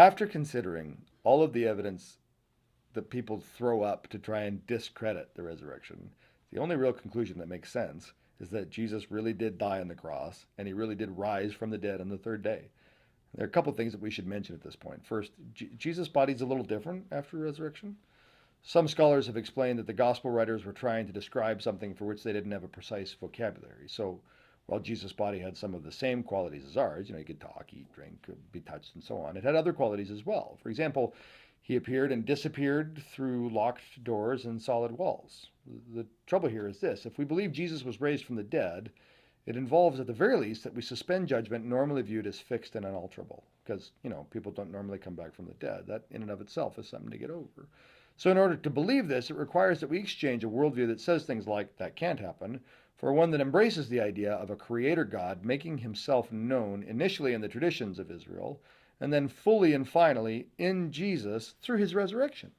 After considering all of the evidence that people throw up to try and discredit the resurrection, the only real conclusion that makes sense is that Jesus really did die on the cross and he really did rise from the dead on the third day. There are a couple of things that we should mention at this point. First, Jesus' body is a little different after resurrection. Some scholars have explained that the gospel writers were trying to describe something for which they didn't have a precise vocabulary. So, while Jesus' body had some of the same qualities as ours, he could talk, eat, drink, be touched, and so on, it had other qualities as well. For example, he appeared and disappeared through locked doors and solid walls. The trouble here is this: if we believe Jesus was raised from the dead, it involves, at the very least, that we suspend judgment normally viewed as fixed and unalterable. Because, people don't normally come back from the dead. That, in and of itself, is something to get over. So, in order to believe this, it requires that we exchange a worldview that says things like, that can't happen, for one that embraces the idea of a creator God making himself known initially in the traditions of Israel, and then fully and finally in Jesus through his resurrection.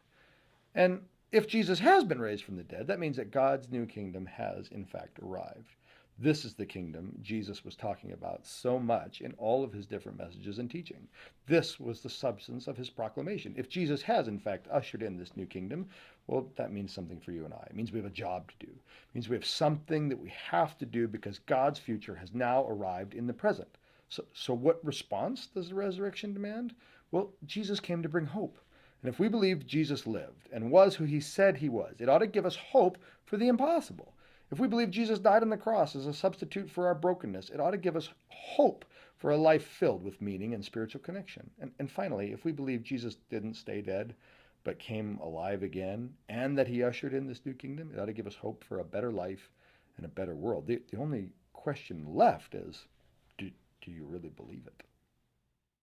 And if Jesus has been raised from the dead, that means that God's new kingdom has, in fact, arrived. This is the kingdom Jesus was talking about so much in all of his different messages and teaching. This was the substance of his proclamation. If Jesus has, in fact, ushered in this new kingdom, well, that means something for you and I. It means we have a job to do. It means we have something that we have to do because God's future has now arrived in the present. So what response does the resurrection demand? Well, Jesus came to bring hope. And if we believe Jesus lived and was who he said he was, it ought to give us hope for the impossible. If we believe Jesus died on the cross as a substitute for our brokenness, it ought to give us hope for a life filled with meaning and spiritual connection. And finally, if we believe Jesus didn't stay dead, but came alive again, and that he ushered in this new kingdom, it ought to give us hope for a better life and a better world. The only question left is,